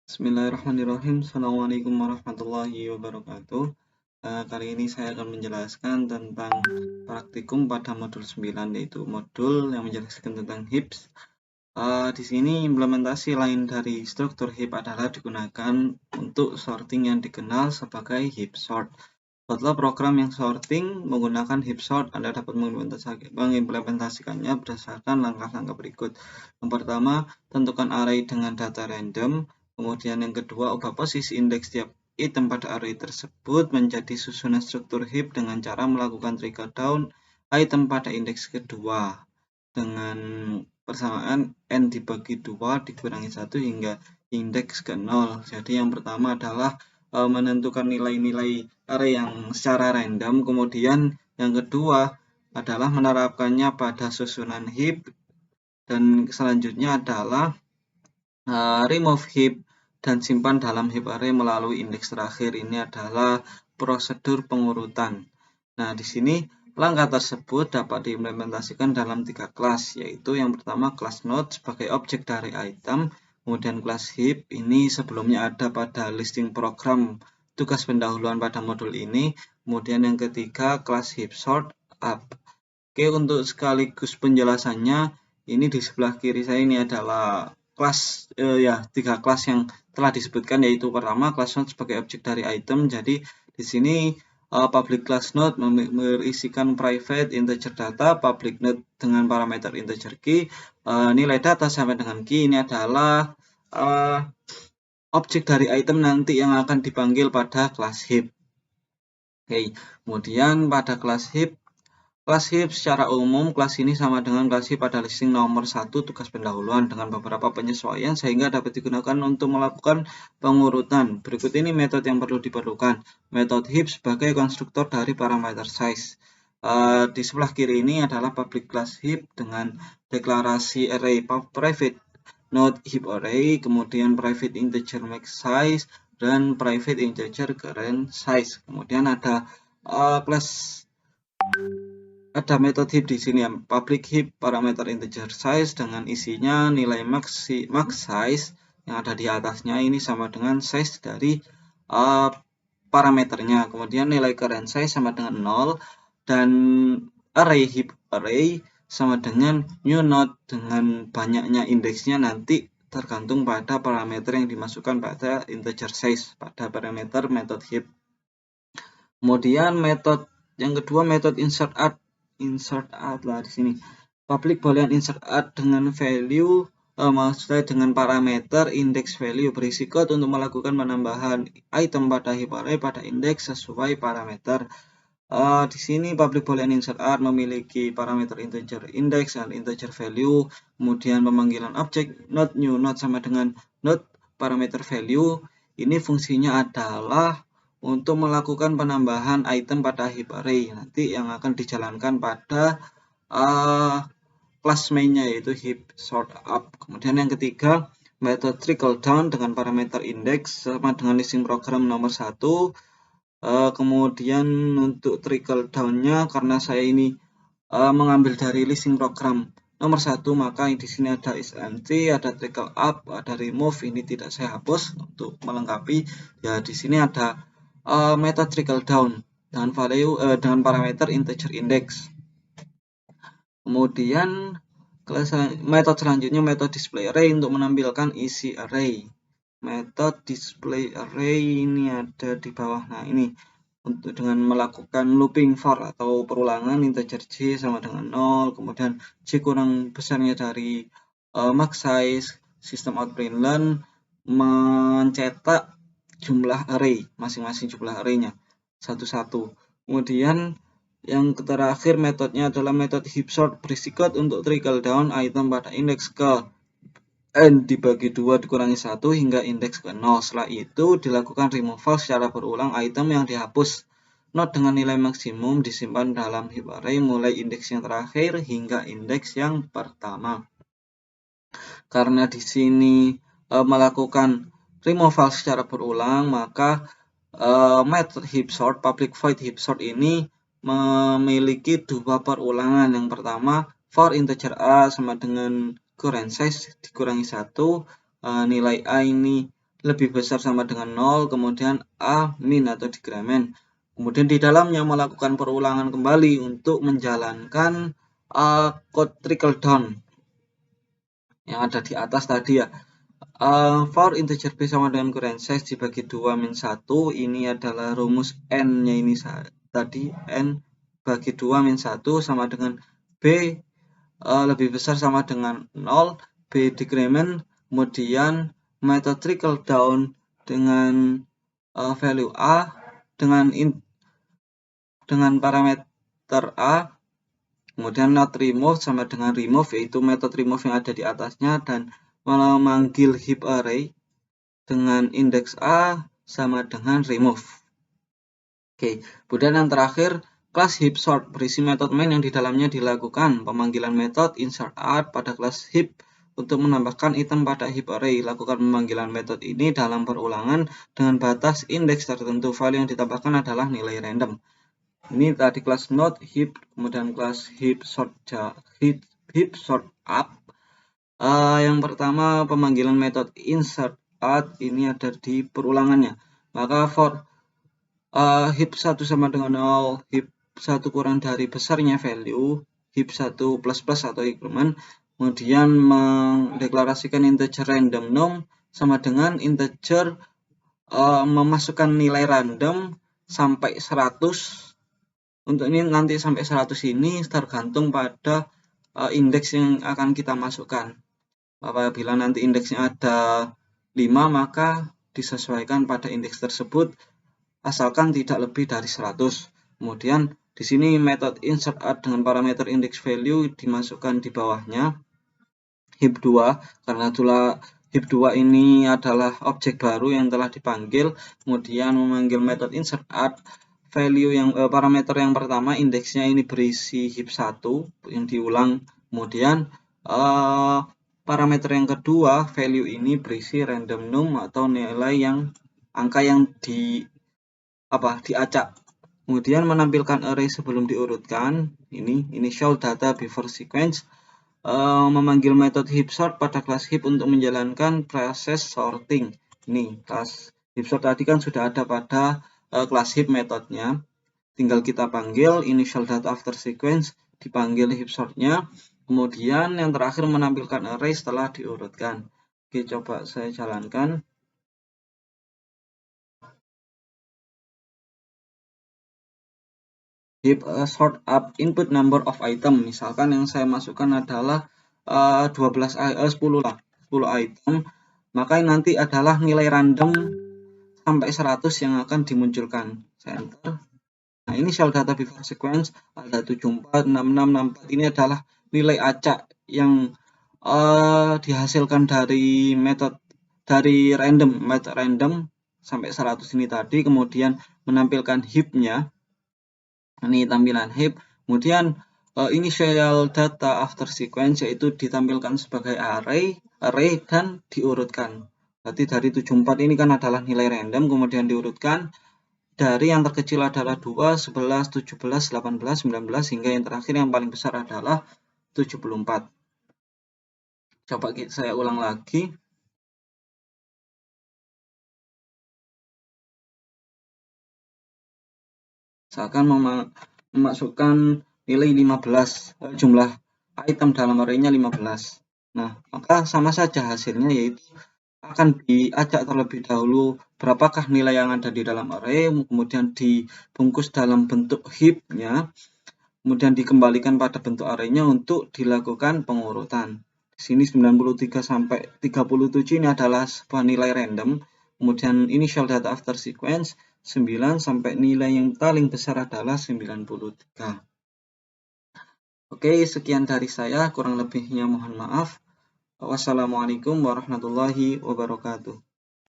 Bismillahirrahmanirrahim. Assalamualaikum warahmatullahi wabarakatuh. Kali ini saya akan menjelaskan tentang praktikum pada modul 9, yaitu modul yang menjelaskan tentang heaps. Di sini implementasi lain dari struktur heap adalah digunakan untuk sorting yang dikenal sebagai heap sort. Setelah program yang sorting menggunakan heap sort, Anda dapat mengimplementasikannya berdasarkan langkah-langkah berikut. Yang pertama, tentukan array dengan data random. Kemudian yang kedua, ubah posisi indeks tiap item pada array tersebut menjadi susunan struktur heap dengan cara melakukan trickle down item pada indeks kedua dengan persamaan n dibagi 2 dikurangi 1 hingga indeks ke 0. Jadi yang pertama adalah menentukan nilai-nilai array yang secara random. Kemudian yang kedua adalah menerapkannya pada susunan heap. Dan selanjutnya adalah remove heap dan simpan dalam heap array melalui indeks terakhir. Ini adalah prosedur pengurutan. Nah, di sini langkah tersebut dapat diimplementasikan dalam 3 kelas, yaitu yang pertama kelas node sebagai objek dari item, kemudian kelas heap ini sebelumnya ada pada listing program tugas pendahuluan pada modul ini, kemudian yang ketiga kelas heap sort up. Oke, untuk sekaligus penjelasannya, ini di sebelah kiri saya ini adalah kelas 3 kelas yang telah disebutkan, yaitu pertama kelas node sebagai objek dari item. Jadi di sini public class node berisikan private integer data, public node dengan parameter integer key, nilai data sampai dengan key. Ini adalah objek dari item nanti yang akan dipanggil pada kelas heap. Oke, kemudian pada kelas heap secara umum, kelas ini sama dengan kelas heap pada listing nomor 1 tugas pendahuluan dengan beberapa penyesuaian sehingga dapat digunakan untuk melakukan pengurutan. Berikut ini metode yang perlu diperlukan. Metode heap sebagai konstruktor dari parameter size. Di sebelah kiri ini adalah public class heap dengan deklarasi array private node heap array, kemudian private integer max size, dan private integer current size. Kemudian ada metode heap di sini ya, public heap parameter integer size dengan isinya nilai max size yang ada di atasnya ini sama dengan size dari parameternya. Kemudian nilai current size sama dengan 0 dan array heap array sama dengan new node dengan banyaknya indeksnya nanti tergantung pada parameter yang dimasukkan pada integer size pada parameter metode heap. Kemudian metode yang kedua, metode insert add lah di sini. Public boolean insert add dengan value maksudnya dengan parameter index value berisi code untuk melakukan penambahan item pada heap array pada indeks sesuai parameter. Di sini public boolean insert add memiliki parameter integer index dan integer value, kemudian pemanggilan objek node new node sama dengan node parameter value. Ini fungsinya adalah untuk melakukan penambahan item pada heap array nanti yang akan dijalankan pada kelas mainnya yaitu heap sort up. Kemudian yang ketiga, metode trickle down dengan parameter index sama dengan listing program nomor 1. Kemudian untuk trickle down-nya karena saya ini mengambil dari listing program nomor 1, maka di sini ada is empty, ada trickle up, ada remove. Ini tidak saya hapus untuk melengkapi. Ya, di sini ada metode trickle down dengan value dengan parameter integer index. Kemudian metode selanjutnya metode display array untuk menampilkan isi array. Metode display array ini ada di bawah. Nah, ini untuk dengan melakukan looping for atau perulangan integer j sama dengan 0, kemudian j kurang besarnya dari max size, sistem out println mencetak jumlah array, masing-masing jumlah arraynya satu-satu. Kemudian yang terakhir metodenya adalah metode heap sort berisi code untuk trickle down item pada indeks ke n dibagi 2 dikurangi 1 hingga indeks ke 0. Setelah itu dilakukan removal secara berulang item yang dihapus. Node dengan nilai maksimum disimpan dalam heap array mulai indeks yang terakhir hingga indeks yang pertama. Karena di sini melakukan removal secara berulang, maka metode heap sort, public void heap sort ini memiliki 2 perulangan. Yang pertama, for integer a sama dengan current size dikurangi 1, nilai a ini lebih besar sama dengan 0, kemudian A min atau dekremen. Kemudian di dalamnya melakukan perulangan kembali untuk menjalankan code trickle down yang ada di atas tadi ya. For integer b sama dengan current size dibagi 2 min 1, ini adalah rumus n-nya ini tadi, n bagi 2 min 1 sama dengan b lebih besar sama dengan 0, b decrement, kemudian method trickle down dengan value a dengan parameter a, kemudian not remove sama dengan remove, yaitu metode remove yang ada di atasnya, dan memanggil heap array dengan indeks a sama dengan remove. Oke, kemudian yang terakhir, kelas heap sort berisi metode main yang di dalamnya dilakukan pemanggilan metode insert add pada kelas heap untuk menambahkan item pada heap array. Lakukan pemanggilan metode ini dalam perulangan dengan batas indeks tertentu. Value yang ditambahkan adalah nilai random. Ini tadi kelas node heap, kemudian kelas heap sort up. Yang pertama pemanggilan metode insert add ini ada di perulangannya. Maka for heap 1 sama dengan 0, heap 1 kurang dari besarnya value, heap 1 plus plus atau increment, kemudian mendeklarasikan integer random num sama dengan integer memasukkan nilai random sampai 100. Untuk ini nanti sampai 100 ini tergantung pada indeks yang akan kita masukkan. Apabila nanti indeksnya ada 5, maka disesuaikan pada indeks tersebut asalkan tidak lebih dari 100. Kemudian di sini metode insert add dengan parameter index value dimasukkan di bawahnya heap 2, karena heap 2 ini adalah objek baru yang telah dipanggil. Kemudian memanggil metode insert add value yang parameter yang pertama indeksnya ini berisi heap 1 yang diulang, kemudian parameter yang kedua value ini berisi random num atau nilai yang angka yang diacak. Kemudian menampilkan array sebelum diurutkan, ini initial data before sequence. Memanggil metode heap sort pada kelas heap untuk menjalankan proses sorting. Ini kelas heap sort tadi kan sudah ada pada kelas heap metodenya, tinggal kita panggil initial data after sequence, dipanggil heap sortnya, kemudian yang terakhir menampilkan array setelah diurutkan. Oke, coba saya jalankan. Heap sort up input number of item, misalkan yang saya masukkan adalah 10 item, maka nanti adalah nilai random sampai 100 yang akan dimunculkan. Saya enter. Nah, ini initial data before sequence ada 74, 66, 64. Ini adalah nilai acak yang dihasilkan dari metode random sampai 100 ini tadi. Kemudian menampilkan heap-nya. Ini tampilan heap. Kemudian initial data after sequence yaitu ditampilkan sebagai array dan diurutkan. Berarti dari 74 ini kan adalah nilai random, kemudian diurutkan dari yang terkecil adalah 2, 11, 17, 18, 19, hingga yang terakhir yang paling besar adalah 74. Coba saya ulang lagi. Misalkan memasukkan nilai 15, jumlah item dalam array-nya 15. Nah, maka sama saja hasilnya, yaitu akan diacak terlebih dahulu berapakah nilai yang ada di dalam array, kemudian dibungkus dalam bentuk heap-nya, kemudian dikembalikan pada bentuk array-nya untuk dilakukan pengurutan. Di sini 93 sampai 37 ini adalah sebuah nilai random, kemudian initial data after sequence 9 sampai nilai yang paling besar adalah 93. Oke, sekian dari saya, kurang lebihnya mohon maaf. Wassalamualaikum warahmatullahi wabarakatuh.